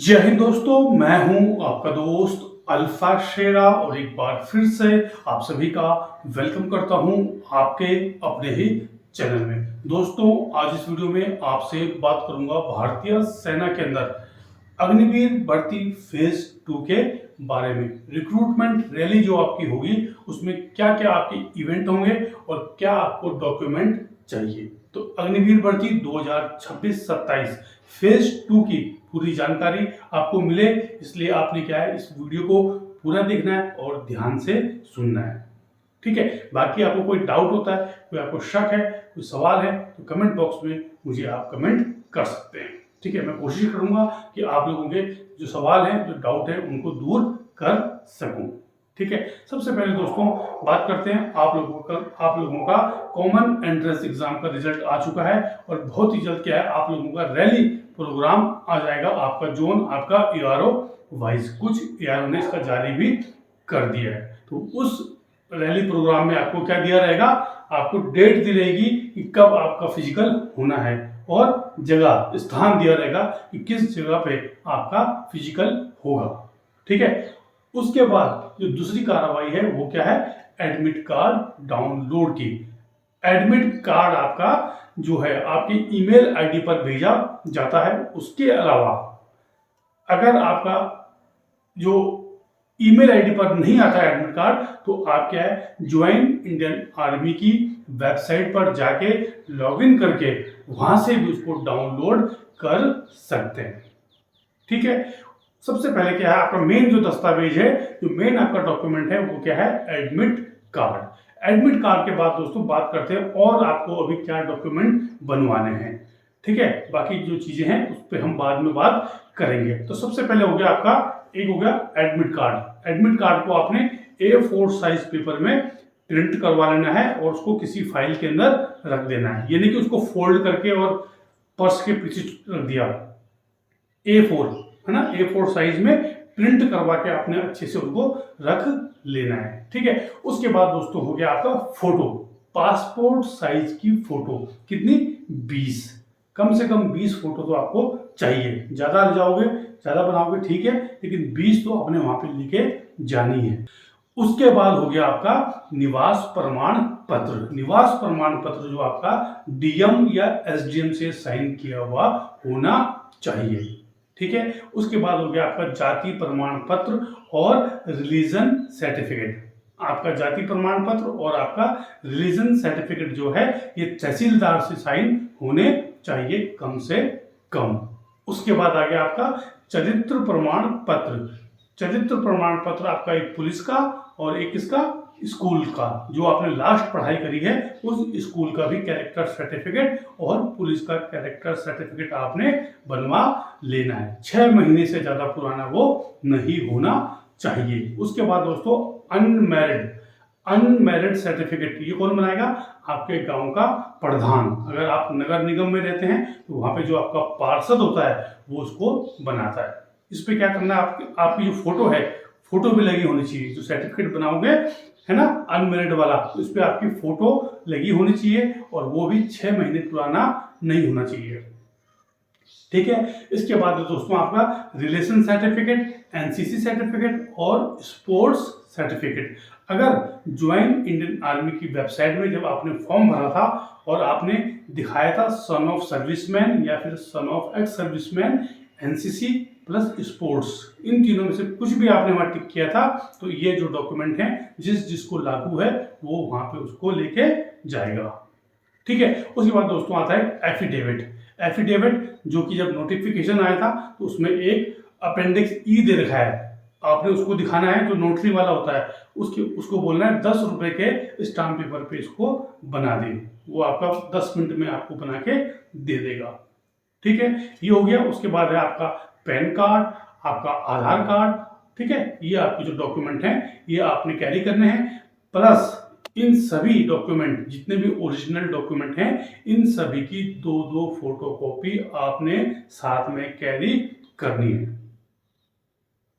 जय हिंद दोस्तों, मैं हूं आपका दोस्त अल्फा शेरा और एक बार फिर से आप सभी का वेलकम करता हूं आपके अपने ही चैनल में। दोस्तों, आज इस वीडियो में आपसे बात करूंगा भारतीय सेना के अंदर अग्निवीर भर्ती फेज 2 के बारे में। रिक्रूटमेंट रैली जो आपकी होगी उसमें क्या क्या आपके इवेंट होंगे और क्या आपको डॉक्यूमेंट चाहिए। तो अग्निवीर भर्ती 2026-27 फेज 2 की पूरी जानकारी आपको मिले, इसलिए आपने क्या है इस वीडियो को पूरा देखना है और ध्यान से सुनना है। ठीक है, बाकी आपको कोई डाउट होता है, कोई आपको शक है, कोई सवाल है तो कमेंट बॉक्स में मुझे आप कमेंट कर सकते हैं। ठीक है, मैं कोशिश करूंगा कि आप लोगों के जो सवाल हैं, जो डाउट है, उनको दूर कर सकूं। ठीक है, सबसे पहले दोस्तों बात करते हैं आप लोगों का कॉमन एंट्रेंस एग्जाम का रिजल्ट आ चुका है और बहुत ही जल्द क्या है आप लोगों का रैली प्रोग्राम आ जाएगा। आपका जोन, आपका एआरओ वाइज, कुछ एआरओ ने इसका जारी भी कर दिया है। तो उस रैली प्रोग्राम में आपको क्या दिया रहेगा, आपको डेट दी रहेगी कि कब आपका फिजिकल होना है और जगह, स्थान दिया रहेगा कि किस जगह पे आपका फिजिकल होगा। ठीक है, उसके बाद जो दूसरी कार्रवाई है वो क्या है, एडमिट कार्ड डाउनलोड की। एडमिट कार्ड आपका जो है आपकी ईमेल आईडी पर भेजा जाता है। उसके अलावा अगर आपका जो ईमेल आईडी पर नहीं आता है एडमिट कार्ड, तो आप क्या है ज्वाइन इंडियन आर्मी की वेबसाइट पर जाके लॉगिन करके वहां से भी उसको डाउनलोड कर सकते हैं। ठीक है, सबसे पहले क्या है आपका मेन जो दस्तावेज है, जो मेन आपका डॉक्यूमेंट है वो क्या है, एडमिट कार्ड। एडमिट कार्ड के बाद दोस्तों बात करते हैं और आपको अभी क्या डॉक्यूमेंट बनवाने हैं। ठीक है, बाकी जो चीजें हैं उस पर हम बाद में बात करेंगे। तो सबसे पहले हो गया आपका, एक हो गया एडमिट कार्ड। एडमिट कार्ड को आपने A4 साइज पेपर में प्रिंट करवा लेना है और उसको किसी फाइल के अंदर रख देना है। ये नहीं कि उसको फोल्ड करके और पर्स के पीछे रख दिया। A4 है ना, A4 साइज में प्रिंट करवा के आपने अच्छे से उनको रख लेना है। ठीक है, उसके बाद दोस्तों हो गया आपका फोटो, पासपोर्ट साइज की फोटो। कितनी, 20, कम से कम 20 फोटो तो आपको चाहिए। ज्यादा ले जाओगे, ज्यादा बनाओगे ठीक है, लेकिन 20 तो आपने वहां पे लेके जानी है। उसके बाद हो गया आपका निवास प्रमाण पत्र। निवास प्रमाण पत्र जो आपका डीएम या एसडीएम से साइन किया हुआ होना चाहिए। ठीक है, उसके बाद हो गया आपका जाति प्रमाण पत्र और रिलीजन सर्टिफिकेट। आपका जाति प्रमाण पत्र और आपका रिलीजन सर्टिफिकेट जो है ये तहसीलदार से साइन होने चाहिए कम से कम। उसके बाद आ गया आपका चरित्र प्रमाण पत्र। चरित्र प्रमाण पत्र आपका एक पुलिस का और एक इसका स्कूल का, जो आपने लास्ट पढ़ाई करी है उस स्कूल का भी कैरेक्टर सर्टिफिकेट और पुलिस का कैरेक्टर सर्टिफिकेट आपने बनवा लेना है। 6 महीने से ज्यादा पुराना वो नहीं होना चाहिए। उसके बाद दोस्तों अनमैरिड सर्टिफिकेट, ये कौन बनाएगा, आपके गांव का प्रधान। अगर आप नगर निगम में रहते हैं तो वहां पे जो आपका पार्षद होता है वो उसको बनाता है। इस पे क्या करना है, आपकी जो फोटो है, फोटो भी लगी होनी चाहिए। जो सर्टिफिकेट बनाओगे है ना अनमैरिड वाला, इस पे आपकी फोटो लगी होनी चाहिए और वो भी 6 महीने पुराना नहीं होना चाहिए। ठीक है, इसके बाद दोस्तों आपका रिलेशन सर्टिफिकेट, एनसीसी सर्टिफिकेट और स्पोर्ट्स सर्टिफिकेट। अगर ज्वाइन इंडियन आर्मी की वेबसाइट में जब आपने फॉर्म भरा था और आपने दिखाया था सन ऑफ सर्विसमैन या फिर son of ex serviceman, NCC plus sports, इन तीनों में से कुछ भी आपने वहां टिक किया था, तो ये जो डॉक्यूमेंट है जिसको लागू है वो वहां पे उसको लेके जाएगा। ठीक है, उसके बाद दोस्तों आता है एफिडेविट। एफिडेविट जो कि जब नोटिफिकेशन आया था तो उसमें एक अपेंडिक्स ई दे रखा है, आपने उसको दिखाना है। जो नोटरी वाला होता है उसको बोलना है 10 रुपए के स्टाम्प पेपर पे इसको बना दे, वो आपका 10 मिनट में आपको बना के दे देगा। ठीक है, ये हो गया। उसके बाद है आपका पैन कार्ड, आपका आधार कार्ड। ठीक है, ये आपके जो डॉक्यूमेंट हैं ये आपने कैरी करने हैं। प्लस इन सभी डॉक्यूमेंट, जितने भी ओरिजिनल डॉक्यूमेंट हैं, इन सभी की 2-2 फोटोकॉपी आपने साथ में कैरी करनी है।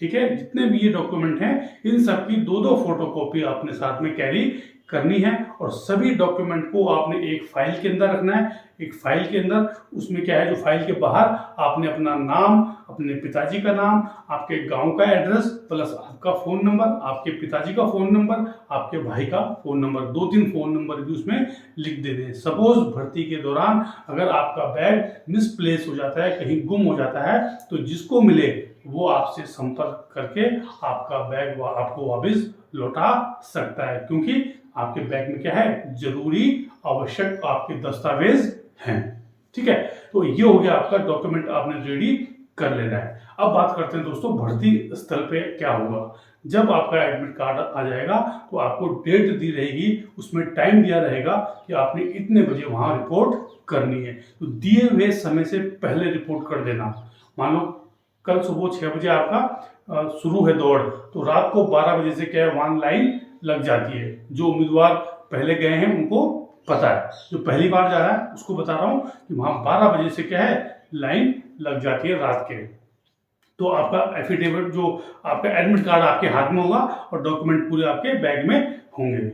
ठीक है, जितने भी ये डॉक्यूमेंट हैं इन सब की 2-2 फोटोकॉपी आपने साथ में कैरी करनी है। और सभी डॉक्यूमेंट को आपने एक फाइल के अंदर रखना है। एक फाइल के अंदर उसमें क्या है, जो फाइल के बाहर आपने अपना नाम, अपने पिताजी का नाम, आपके गांव का एड्रेस प्लस आपका फ़ोन नंबर, आपके पिताजी का फ़ोन नंबर, आपके भाई का फ़ोन नंबर, 2-3 फ़ोन नंबर भी उसमें लिख देने हैं। सपोज भर्ती के दौरान अगर आपका बैग मिसप्लेस हो जाता है, कहीं गुम हो जाता है, तो जिसको मिले वो आपसे संपर्क करके आपका बैग आपको वापस लौटा सकता है, क्योंकि आपके बैग में क्या है, जरूरी आवश्यक आपके दस्तावेज हैं। ठीक है, तो ये हो गया आपका डॉक्यूमेंट आपने रेडी कर लेना है। अब बात करते हैं दोस्तों भर्ती स्थल पे क्या होगा। जब आपका एडमिट कार्ड आ जाएगा तो आपको डेट दी रहेगी, उसमें टाइम दिया रहेगा कि आपने इतने बजे वहां रिपोर्ट करनी है। तो दिए हुए समय से पहले रिपोर्ट कर देना। मान लो कल सुबह 6 बजे आपका शुरू है दौड़, तो रात को 12 बजे से क्या है, वहां लाइन लग जाती है। जो उम्मीदवार पहले गए हैं उनको पता है, जो पहली बार जा रहा है उसको बता रहा हूं कि वहां 12 बजे से क्या है, लाइन लग जाती है रात के। तो आपका एफिडेविट, जो आपका एडमिट कार्ड आपके हाथ में होगा और डॉक्यूमेंट पूरे आपके बैग में होंगे,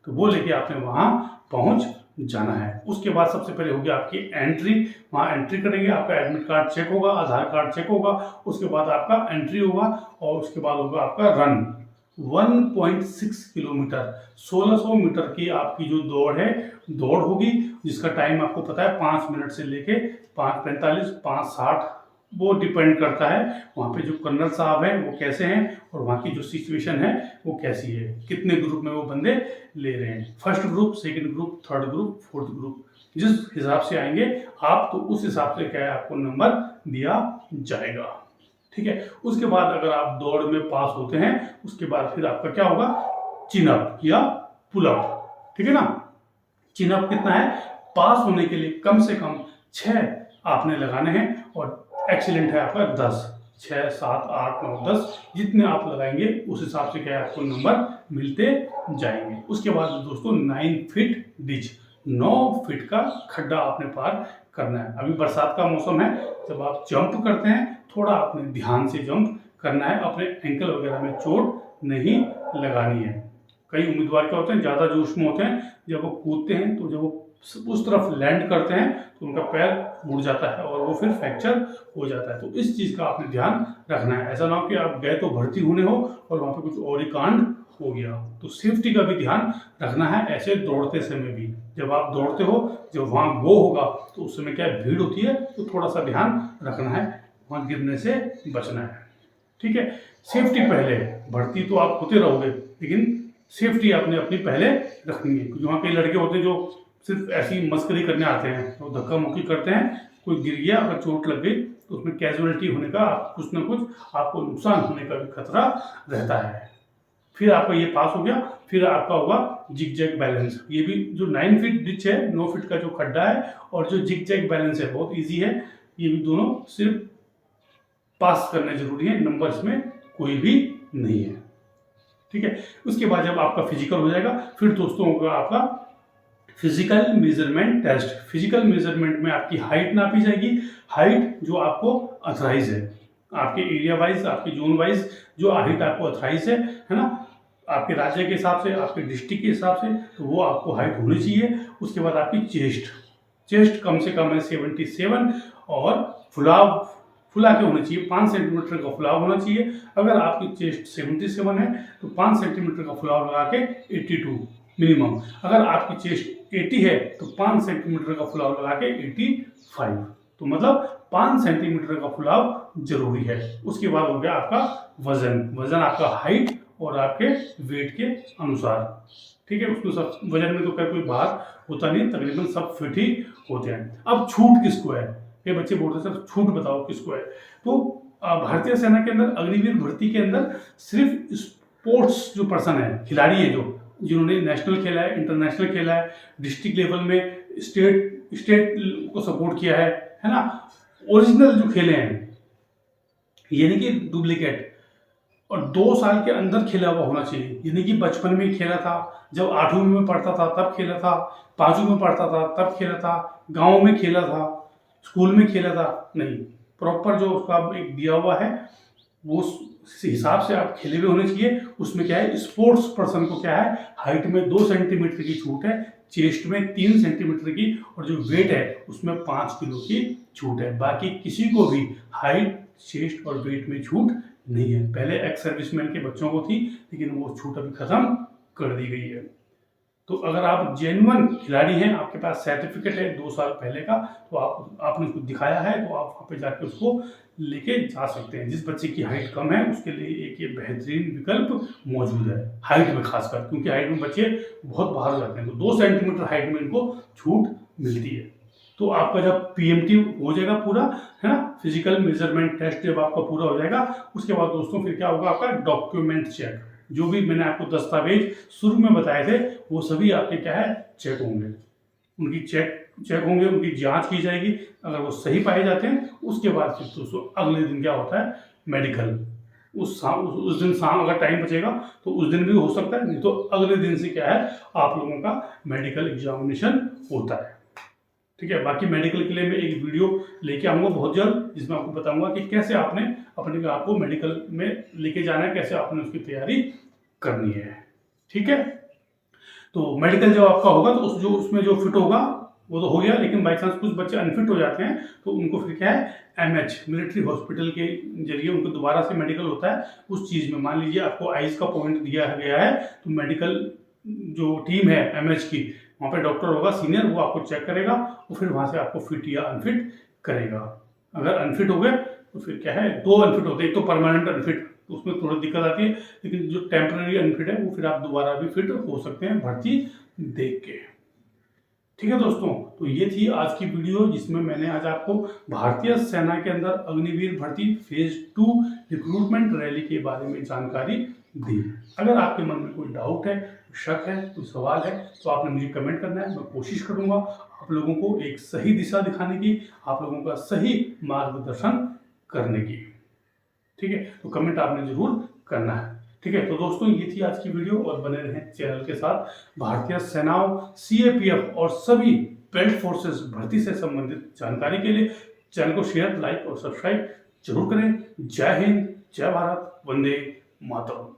तो वो लेके आपने वहां पहुंच जाना है। उसके बाद सबसे पहले होगी आपकी एंट्री। वहां एंट्री करेंगे, आपका एडमिट कार्ड चेक होगा, आधार कार्ड चेक होगा, उसके बाद आपका एंट्री होगा और उसके बाद होगा आपका रन। 1.6 किलोमीटर 1600 मीटर की आपकी जो दौड़ होगी, जिसका टाइम आपको पता है 5 मिनट से लेके 5:45, 5:60, वो डिपेंड करता है वहाँ पे जो कर्नल साहब हैं वो कैसे हैं और वहाँ की जो सिचुएशन है वो कैसी है, कितने ग्रुप में वो बंदे ले रहे हैं, first group, second group, third group, fourth group, जिस हिसाब से आएंगे आप, तो उस हिसाब से क्या है आपको नंबर दिया जाएगा। ठीक है, उसके बाद अगर आप दौड़ में पास होते हैं, उसके बाद फिर आपका क्या होगा, चिनअप या पुलअप। ठीक है ना, चिनअप कितना है, पास होने के लिए कम से कम 6 आपने लगाने हैं और एक्सीलेंट है आपका 10, 6, 7, 8, 9, 10, जितने आप लगाएंगे उस हिसाब से क्या है आपको नंबर मिलते जाएंगे। उसके बाद दोस्तों 9 फीट डिच, 9 फीट का खड्डा आपने पार करना है। अभी बरसात का मौसम है, जब आप जंप करते हैं थोड़ा आपने ध्यान से जंप करना है, अपने एंकल वगैरह में चोट नहीं लगानी है। कई उम्मीदवार क्या होते हैं, ज़्यादा जोश में होते हैं, जब वो कूदते हैं तो जब वो उस तरफ लैंड करते हैं तो उनका पैर मुड़ जाता है और वो फिर फ्रैक्चर हो जाता है। तो इस चीज़ का आपने ध्यान रखना है। ऐसा ना हो कि आप गए तो भर्ती होने हो और वहाँ पे कुछ और ही कांड हो गया। तो सेफ्टी का भी ध्यान रखना है ऐसे दौड़ते समय भी। जब आप दौड़ते हो, जब वहाँ गो होगा तो उस समय क्या भीड़ होती है, तो थोड़ा सा ध्यान रखना है, वहाँ गिरने से बचना है। ठीक है, सेफ्टी पहले। भर्ती तो आप होते रहोगे, लेकिन सेफ्टी आपने अपनी पहले रखनी है, क्योंकि वहाँ कई लड़के होते हैं जो सिर्फ ऐसी मस्करी करने आते हैं, तो धक्का मुक्की करते हैं, कोई गिर गया, अगर चोट लग गई तो उसमें कैजुअलिटी होने का, कुछ ना कुछ आपको नुकसान होने का भी खतरा रहता है। फिर आपका ये पास हो गया, फिर आपका होगा जिग जैग बैलेंस। ये भी जो 9 फीट डिच है, 9 फीट का जो खड्डा है, और जो जिग जैग बैलेंस है बहुत ईजी है। ये भी दोनों सिर्फ पास करने जरूरी है, नंबर इसमें कोई भी नहीं है। ठीक है, उसके बाद जब आपका फिजिकल हो जाएगा, फिर दोस्तों होगा आपका physical measurement test. Physical measurement में आपकी हाइट नापी जाएगी, हाइट जो आपको अथराइज है, आपके एरिया वाइज, आपके जोन वाइज जो हाइट आपको अथराइज है ना, आपके राज्य के हिसाब से, आपके डिस्ट्रिक्ट के हिसाब से, तो वो आपको हाइट होनी चाहिए। उसके बाद आपकी चेस्ट कम से कम है 77, और फुला के होना चाहिए, 5 सेंटीमीटर का फुलाव होना चाहिए। अगर आपकी चेस्ट 77 है तो 5 सेंटीमीटर का फुलाव लगा के 82 मिनिमम। अगर आपकी चेस्ट 80 है तो 5 सेंटीमीटर का फुलाव लगा के 85, तो मतलब 5 सेंटीमीटर का फुलाव जरूरी है। उसके बाद हो गया आपका वजन आपका हाइट और आपके वेट के अनुसार। ठीक है, उसको सब वजन में तो कोई बाहर होता नहीं, तकरीबन सब फिट ही होते हैं। अब छूट किसको है, ये बच्चे बोलते सर छूट बताओ किसको है। तो भारतीय सेना के अंदर अग्निवीर भर्ती के अंदर सिर्फ स्पोर्ट्स जो पर्सन है, खिलाड़ी है, जो जिन्होंने नेशनल खेला है, इंटरनेशनल खेला है, डिस्ट्रिक्ट लेवल में स्टेट को सपोर्ट किया है ना, ओरिजिनल जो खेले हैं, यानी कि डुप्लीकेट, और 2 साल के अंदर खेला हुआ होना चाहिए। यानी कि बचपन में खेला था, जब 8वीं में पढ़ता था तब खेला था, 5वीं में पढ़ता था तब खेला था, गाँव में खेला था, स्कूल में खेला था, नहीं, प्रॉपर जो उसका एक दिया हुआ है वो हिसाब से आप खेले हुए होने चाहिए। उसमें क्या है, स्पोर्ट्स पर्सन को क्या है, हाइट में 2 सेंटीमीटर की छूट है, चेस्ट में 3 सेंटीमीटर की, और जो वेट है उसमें 5 किलो की छूट है। बाकी किसी को भी हाइट, चेस्ट और वेट में छूट नहीं है। पहले एक्स सर्विसमैन के बच्चों को थी, लेकिन वो छूट अभी खत्म कर दी गई है। तो अगर आप जेन्युइन खिलाड़ी हैं, आपके पास सर्टिफिकेट है 2 साल पहले का, तो आपने उसको दिखाया है, तो आप वहाँ पे जाके उसको लेके जा सकते हैं। जिस बच्चे की हाइट कम है उसके लिए एक ये बेहतरीन विकल्प मौजूद है, हाइट में खासकर, क्योंकि हाइट में बच्चे बहुत बाहर जाते हैं, तो 2 सेंटीमीटर हाइट में इनको छूट मिलती है। तो आपका जब पीएमटी हो जाएगा पूरा, है ना, फिजिकल मेजरमेंट टेस्ट जब आपका पूरा हो जाएगा, उसके बाद दोस्तों फिर क्या होगा, आपका डॉक्यूमेंट चेक। जो भी मैंने आपको दस्तावेज शुरू में बताए थे वो सभी आपके क्या है, चेक होंगे। उनकी चेक होंगे, उनकी जांच की जाएगी। अगर वो सही पाए जाते हैं उसके बाद फिर दोस्तों अगले दिन क्या होता है, मेडिकल। उस दिन शाम अगर टाइम बचेगा तो उस दिन भी हो सकता है, नहीं तो अगले दिन से क्या है, आप लोगों का मेडिकल एग्जामिनेशन होता है। ठीक है, बाकी मेडिकल के लिए मैं एक वीडियो लेके आऊँगा बहुत जल्द, जिसमें आपको बताऊंगा कि कैसे आपने अपने आप को मेडिकल में लेके जाना है, कैसे आपने उसकी तैयारी करनी है। ठीक है, तो मेडिकल जब आपका होगा तो उसमें जो फिट होगा वो तो हो गया, लेकिन बाई चांस कुछ बच्चे अनफिट हो जाते हैं तो उनको फिर क्या है, एमएच मिलिट्री हॉस्पिटल के जरिए उनको दोबारा से मेडिकल होता है। उस चीज़ में मान लीजिए आपको आइज का पॉइंट दिया गया है, तो मेडिकल जो टीम है एमएच की, वहाँ पे डॉक्टर होगा सीनियर, वो आपको चेक करेगा और फिर वहाँ से आपको फिट या अनफिट करेगा। अगर अनफिट हो गए तो फिर क्या है, 2 अनफिट होते हैं, एक तो परमानेंट अनफिट, तो उसमें थोड़ी दिक्कत आती है, लेकिन जो टेम्पररी अनफिट है वो फिर आप दोबारा भी फिट हो सकते हैं भर्ती देख के। ठीक है दोस्तों, तो ये थी आज की वीडियो, जिसमें मैंने आज आपको भारतीय सेना के अंदर अग्निवीर भर्ती फेज 2 रिक्रूटमेंट रैली के बारे में जानकारी दी। अगर आपके मन में कोई डाउट है, शक है, कोई सवाल है, तो आपने मुझे कमेंट करना है। मैं कोशिश करूंगा आप लोगों को एक सही दिशा दिखाने की, आप लोगों का सही मार्गदर्शन करने की। ठीक है, तो कमेंट आपने जरूर करना है। ठीक है, तो दोस्तों ये थी आज की वीडियो, और बने रहें चैनल के साथ। भारतीय सेनाओं, सीएपीएफ और सभी बेल्ट फोर्सेस भर्ती से संबंधित जानकारी के लिए चैनल को शेयर, लाइक और सब्सक्राइब जरूर करें। जय हिंद, जय भारत, वंदे मातरम।